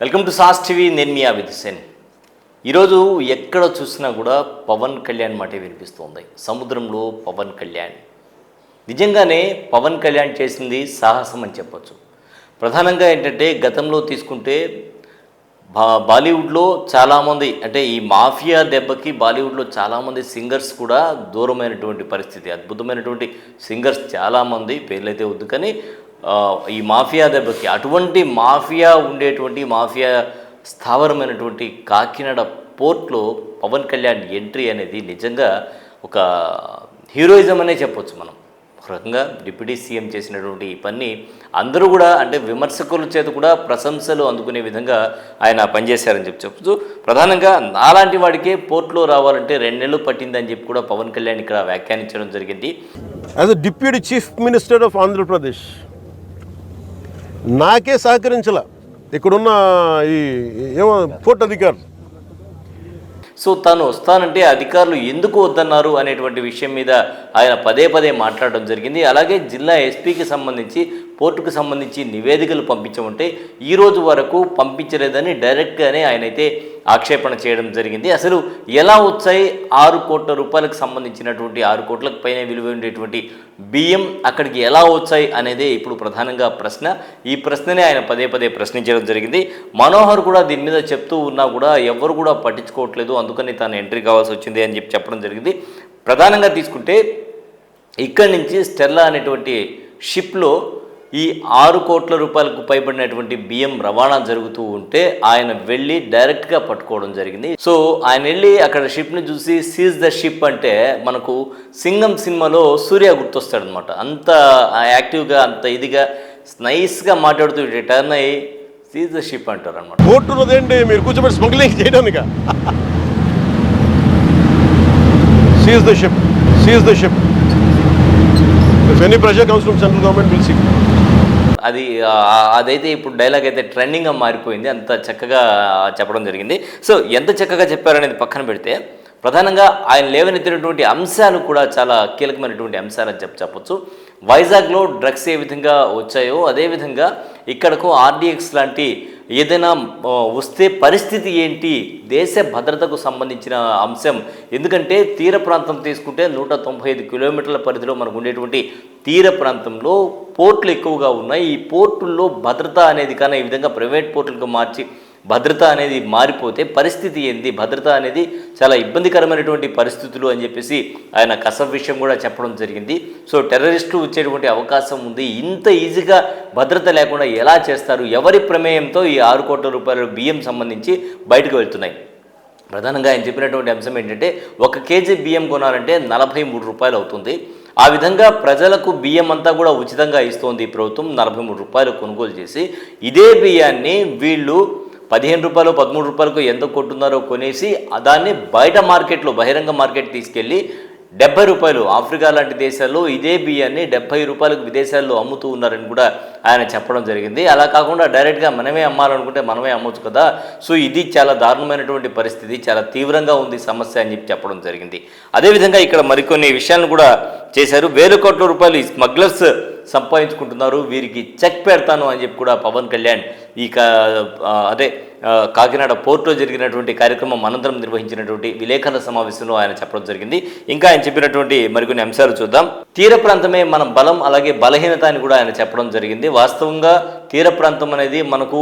Welcome to sauce TV. నేను మీ అవిద్ సేన్. ఈరోజు ఎక్కడ చూసినా కూడా పవన్ కళ్యాణ్ మాటే వినిపిస్తుంది. సముద్రంలో పవన్ కళ్యాణ్. నిజంగానే పవన్ కళ్యాణ్ చేసింది సాహసం అని చెప్పొచ్చు. ప్రధానంగా ఏంటంటే గతంలో తీసుకుంటే బాలీవుడ్లో చాలామంది అంటే ఈ మాఫియా దెబ్బకి బాలీవుడ్లో చాలామంది సింగర్స్ కూడా దూరమైనటువంటి పరిస్థితి. అద్భుతమైనటువంటి సింగర్స్ చాలామంది పేర్లైతే వద్దు, కానీ ఈ మాఫియా దెబ్బకి అటువంటి మాఫియా ఉండేటువంటి మాఫియా స్థావరమైనటువంటి కాకినాడ పోర్ట్లో పవన్ కళ్యాణ్ ఎంట్రీ అనేది నిజంగా ఒక హీరోయిజం అనే చెప్పొచ్చు. మనం ఒక రకంగా డిప్యూటీ సీఎం చేసినటువంటి ఈ పని అందరూ కూడా అంటే విమర్శకుల చేత కూడా ప్రశంసలు అందుకునే విధంగా ఆయన పనిచేశారని చెప్పచ్చు. ప్రధానంగా నాలాంటి వాడికే పోర్ట్లో రావాలంటే 2 నెలలు పట్టిందని చెప్పి కూడా పవన్ కళ్యాణ్ ఇక్కడ వ్యాఖ్యానించడం జరిగింది. As a deputy chief minister of Andhra Pradesh నాకే సహకరించాల ఇక్కడున్న ఈ ఏమో పోర్ట్ అధికారులు. సో తాను వస్తానంటే అధికారులు ఎందుకు వద్దన్నారు అనేటువంటి విషయం మీద ఆయన పదే పదే మాట్లాడడం జరిగింది. అలాగే జిల్లా ఎస్పీకి సంబంధించి పోర్టుకు సంబంధించి నివేదికలు పంపించమంటే ఈరోజు వరకు పంపించలేదని డైరెక్ట్గానే ఆయనైతే ఆక్షేపణ చేయడం జరిగింది. అసలు ఎలా వచ్చాయి 6 కోట్ల రూపాయలకు సంబంధించినటువంటి 6 కోట్లకు పైన విలువ ఉండేటువంటి బియ్యం అక్కడికి ఎలా వచ్చాయి అనేదే ఇప్పుడు ప్రధానంగా ప్రశ్న. ఈ ప్రశ్ననే ఆయన పదే పదే ప్రశ్నించడం జరిగింది. మనోహర్ కూడా దీని మీద చెప్తూ ఉన్నా కూడా ఎవరు కూడా పట్టించుకోవట్లేదు, అందుకని తాను ఎంట్రీ కావాల్సి వచ్చింది అని చెప్పి చెప్పడం జరిగింది. ప్రధానంగా తీసుకుంటే ఇక్కడి నుంచి స్టెల్లా అనేటువంటి షిప్లో ఈ 6 కోట్ల రూపాయలకు పైబడినటువంటి బియ్యం రవాణా జరుగుతూ ఉంటే ఆయన వెళ్ళి డైరెక్ట్గా పట్టుకోవడం జరిగింది. సో ఆయన వెళ్ళి అక్కడ షిప్ని చూసి సీజ్ ద షిప్ అంటే మనకు సింగం సినిమాలో సూర్య గుర్తొస్తాడనమాట. అంత యాక్టివ్గా అంత ఇదిగా నైస్గా మాట్లాడుతూ టర్న్ అయ్యి సీజ్ ద షిప్ అంటారు అనమాట. పోర్టున్నదేంటి మీరు కూర్చోబెట్టి స్మగ్లింగ్ చేయడానికి. Seize the ship, seize the ship. If any pressure comes from central government, we'll see. అదైతే ఇప్పుడు డైలాగ్ అయితే ట్రెండింగ్గా మారిపోయింది. అంత చక్కగా చెప్పడం జరిగింది. సో ఎంత చక్కగా చెప్పారనేది పక్కన పెడితే ప్రధానంగా ఆయన లేవనెత్తినటువంటి అంశాలు కూడా చాలా కీలకమైనటువంటి అంశాలని చెప్పొచ్చు. వైజాగ్లో డ్రగ్స్ ఏ విధంగా వచ్చాయో అదేవిధంగా ఇక్కడకు ఆర్డీఎక్స్ లాంటి ఏదైనా వస్తే పరిస్థితి ఏంటి, దేశ భద్రతకు సంబంధించిన అంశం. ఎందుకంటే తీర ప్రాంతం తీసుకుంటే 195 కిలోమీటర్ల పరిధిలో మనకు ఉండేటువంటి తీర ప్రాంతంలో పోర్టులు ఎక్కువగా ఉన్నాయి. ఈ పోర్టుల్లో భద్రత అనేది కానీ ఈ విధంగా ప్రైవేట్ పోర్టులకు మార్చి భద్రత అనేది మారిపోతే పరిస్థితి ఏంది, భద్రత అనేది చాలా ఇబ్బందికరమైనటువంటి పరిస్థితులు అని చెప్పేసి ఆయన కసబ్ విషయం కూడా చెప్పడం జరిగింది. సో టెర్రరిస్టులు వచ్చేటువంటి అవకాశం ఉంది, ఇంత ఈజీగా భద్రత లేకుండా ఎలా చేస్తారు, ఎవరి ప్రమేయంతో ఈ 6 కోట్ల రూపాయల బియ్యం సంబంధించి బయటకు వెళ్తున్నాయి. ప్రధానంగా ఆయన చెప్పినటువంటి అంశం ఏంటంటే 1 కేజీ బియ్యం కొనాలంటే 43 రూపాయలు అవుతుంది. ఆ విధంగా ప్రజలకు బియ్యం అంతా కూడా ఉచితంగా ఇస్తోంది ప్రభుత్వం. 43 రూపాయలు కొనుగోలు చేసి ఇదే బియ్యాన్ని వీళ్ళు 15 రూపాయలు 13 రూపాయలకు ఎంత కొంటున్నారో కొనేసి దాన్ని బయట మార్కెట్లో బహిరంగ మార్కెట్ తీసుకెళ్ళి 70 రూపాయలు ఆఫ్రికా లాంటి దేశాల్లో ఇదే బియ్యాన్ని 70 రూపాయలకు విదేశాల్లో అమ్ముతూ ఉన్నారని కూడా ఆయన చెప్పడం జరిగింది. అలా కాకుండా డైరెక్ట్గా మనమే అమ్మాలనుకుంటే మనమే అమ్మొచ్చు కదా. సో ఇది చాలా దారుణమైనటువంటి పరిస్థితి, చాలా తీవ్రంగా ఉంది సమస్య అని చెప్పి చెప్పడం జరిగింది. అదేవిధంగా ఇక్కడ మరికొన్ని విషయాలను కూడా చేశారు. 1000 కోట్ల రూపాయలు ఈ స్మగ్లర్స్ సంపాదించుకుంటున్నారు, వీరికి చెక్ పెడతాను అని చెప్పి కూడా పవన్ కళ్యాణ్ ఈ కాకినాడ పోర్టులో జరిగినటువంటి కార్యక్రమం అనంతరం నిర్వహించినటువంటి విలేకరుల సమావేశంలో ఆయన చెప్పడం జరిగింది. ఇంకా ఆయన చెప్పినటువంటి మరికొన్ని అంశాలు చూద్దాం. తీర ప్రాంతమే మన బలం అలాగే బలహీనత అని కూడా ఆయన చెప్పడం జరిగింది. వాస్తవంగా తీర ప్రాంతం అనేది మనకు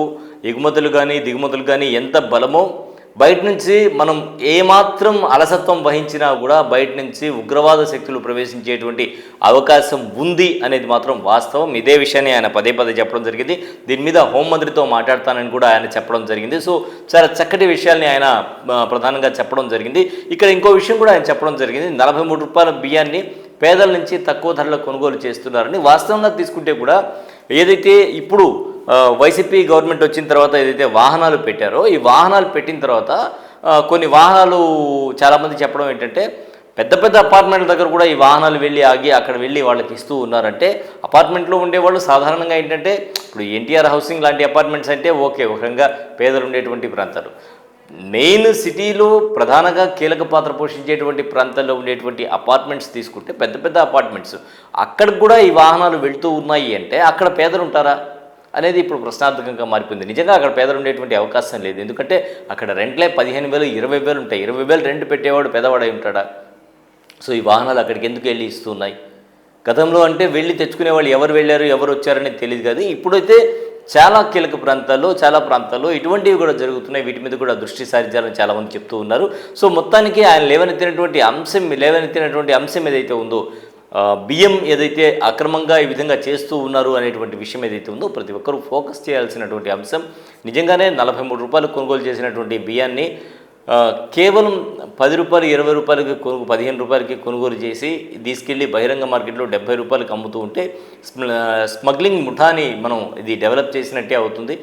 ఎగుమతులు కానీ దిగుమతులు కానీ ఎంత బలమో బయట నుంచి మనం ఏమాత్రం అలసత్వం వహించినా కూడా బయట నుంచి ఉగ్రవాద శక్తులు ప్రవేశించేటువంటి అవకాశం ఉంది అనేది మాత్రం వాస్తవం. ఇదే విషయాన్ని ఆయన పదే పదే చెప్పడం జరిగింది. దీని మీద హోంమంత్రితో మాట్లాడతానని కూడా ఆయన చెప్పడం జరిగింది. సో చాలా చక్కటి విషయాల్ని ఆయన ప్రధానంగా చెప్పడం జరిగింది. ఇక్కడ ఇంకో విషయం కూడా ఆయన చెప్పడం జరిగింది. 43 రూపాయల బియ్యాన్ని పేదల నుంచి తక్కువ ధరలో కొనుగోలు చేస్తున్నారని. వాస్తవంగా తీసుకుంటే కూడా ఏదైతే ఇప్పుడు వైసీపీ గవర్నమెంట్ వచ్చిన తర్వాత ఏదైతే వాహనాలు పెట్టారో ఈ వాహనాలు పెట్టిన తర్వాత కొన్ని వాహనాలు చాలామంది చెప్పడం ఏంటంటే పెద్ద పెద్ద అపార్ట్మెంట్ల దగ్గర కూడా ఈ వాహనాలు వెళ్ళి ఆగి అక్కడ వెళ్ళి వాళ్ళకి ఇస్తూ ఉన్నారంటే అపార్ట్మెంట్లో ఉండేవాళ్ళు సాధారణంగా ఏంటంటే ఇప్పుడు ఎన్టీఆర్ హౌసింగ్ లాంటి అపార్ట్మెంట్స్ అంటే ఓకే, ఒక రకంగా పేదలు ఉండేటువంటి ప్రాంతాలు. మెయిన్ సిటీలో ప్రధానంగా కీలక పాత్ర పోషించేటువంటి ప్రాంతాల్లో ఉండేటువంటి అపార్ట్మెంట్స్ తీసుకుంటే పెద్ద పెద్ద అపార్ట్మెంట్స్ అక్కడికి కూడా ఈ వాహనాలు వెళ్తూ ఉన్నాయి అంటే అక్కడ పేదలు ఉంటారా? అనేది ఇప్పుడు ప్రశ్నార్థకంగా మారిపోయింది. నిజంగా అక్కడ పేదలు ఉండేటువంటి అవకాశం లేదు. ఎందుకంటే అక్కడ రెంట్లే 15,000 20,000 ఉంటాయి. 20,000 రెంట్ పెట్టేవాడు పేదవాడై ఉంటాడా? సో ఈ వాహనాలు అక్కడికి ఎందుకు వెళ్ళి ఇస్తున్నాయి? గతంలో అంటే వెళ్ళి తెచ్చుకునే వాళ్ళు ఎవరు వెళ్ళారు ఎవరు వచ్చారనేది తెలియదు. కానీ ఇప్పుడైతే చాలా కీలక ప్రాంతాల్లో చాలా ప్రాంతాల్లో ఇటువంటివి కూడా జరుగుతున్నాయి. వీటి మీద కూడా దృష్టి సారించాలని చాలామంది చెప్తూ ఉన్నారు. సో మొత్తానికి ఆయన లేవనెత్తినటువంటి అంశం ఏదైతే ఉందో, బియ్యం ఏదైతే అక్రమంగా ఈ విధంగా చేస్తూ ఉన్నారు అనేటువంటి విషయం ఏదైతే ఉందో ప్రతి ఒక్కరూ ఫోకస్ చేయాల్సినటువంటి అంశం. నిజంగానే 43 రూపాయలు కొనుగోలు చేసినటువంటి బియ్యాన్ని కేవలం 10 రూపాయలు 20 రూపాయలకి 15 రూపాయలకి కొనుగోలు చేసి తీసుకెళ్ళి బహిరంగ మార్కెట్లో 70 రూపాయలకి అమ్ముతూ ఉంటే స్మగ్లింగ్ ముఠాని మనం ఇది డెవలప్ చేసినట్టే అవుతుంది.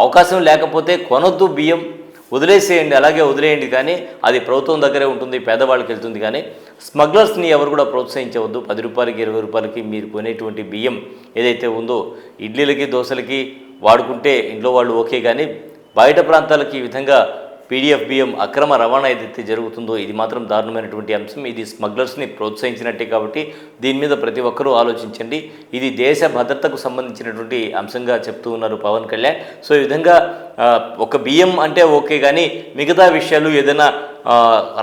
అవకాశం లేకపోతే కొనొద్దు, బియ్యం వదిలేసేయండి, అలాగే వదిలేయండి. కానీ అది ప్రభుత్వం దగ్గరే ఉంటుంది, పేదవాళ్ళకి వెళ్తుంది. కానీ స్మగ్లర్స్ని ఎవరు కూడా ప్రోత్సహించవద్దు. 10 రూపాయలకి 20 రూపాయలకి మీరు కొనేటువంటి బియ్యం ఏదైతే ఉందో ఇడ్లీలకి దోశలకి వాడుకుంటే ఇంట్లో వాళ్ళు ఓకే. కానీ బయట ప్రాంతాలకి ఈ విధంగా పీడిఎఫ్ బియ్యం అక్రమ రవాణా ఏదైతే జరుగుతుందో ఇది మాత్రం దారుణమైనటువంటి అంశం. ఇది స్మగ్లర్స్ని ప్రోత్సహించినట్టే. కాబట్టి దీని మీద ప్రతి ఒక్కరూ ఆలోచించండి. ఇది దేశ భద్రతకు సంబంధించినటువంటి అంశంగా చెప్తూ ఉన్నారు పవన్ కళ్యాణ్. సో ఈ విధంగా ఒక బియ్యం అంటే ఓకే, కానీ మిగతా విషయాలు ఏదైనా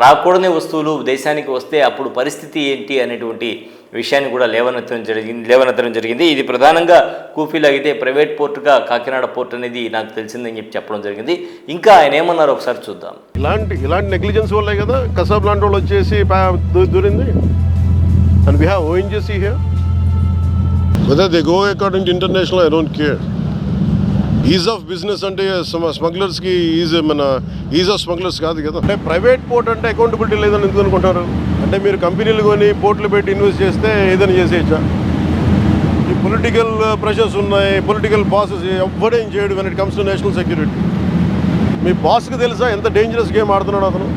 రాకూడని వస్తువులు దేశానికి వస్తే అప్పుడు పరిస్థితి ఏంటి అనేటువంటి విషయాన్ని కూడా లేవనెత్తడం జరిగింది. ఇది ప్రధానంగా కూఫీలో అయితే ప్రైవేట్ పోర్టుగా కాకినాడ పోర్ట్ అనేది నాకు తెలిసిందని చెప్పడం జరిగింది. ఇంకా ఆయన ఏమన్నారు ఒకసారి చూద్దాం. ఇలాంటి నెగ్లిజెన్స్ వల్లే కదా కసాబ్ లాంటి వాళ్ళు వచ్చేసి దూరింది. And we have ONGC here. Whether they go according to international I don't care. Ease of business అంటే స్మగ్లర్స్కి ఈజ్ ఆఫ్ స్మగ్లర్స్ కాదు కదా. అంటే ప్రైవేట్ పోర్ట్ అంటే అకౌంటబిలిటీ లేదని ఎందుకు అనుకుంటారు? అంటే మీరు కంపెనీలు కొని పోర్ట్లు పెట్టి ఇన్వెస్ట్ చేస్తే ఏదైనా చేసేయచ్చా? ఈ పొలిటికల్ ప్రెషర్స్ ఉన్నాయి, పొలిటికల్ బాసెస్ ఎవ్వడేం చేయడు when it comes to national security. మీ బాస్కి తెలుసా ఎంత డేంజరస్ గేమ్ ఆడుతున్నాడు అతను?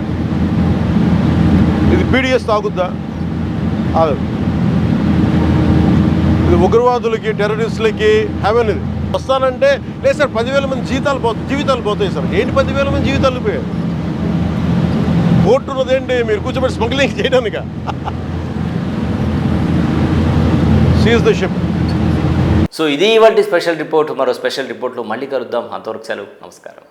ఇది పీడిఎస్ తాగుద్దా? ఇది ఉగ్రవాదులకి టెర్రరిస్టులకి హెవెన్. ఇది వస్తానంటే లేదు సార్ 10,000 మంది జీవితాలు పోతాయి సార్. ఏంటి 10,000 మంది జీవితాలు పోయాయి? కోర్టు ఉన్నదేంటి మీరు కూర్చోబెట్టి స్మగ్లింగ్ చేయడానిక? Seize the ship. సో ఇది ఇవాల్టి స్పెషల్ రిపోర్ట్. మరో స్పెషల్ రిపోర్ట్లో మళ్ళీ కలుద్దాం. అంతవరకు సెలవు, నమస్కారం.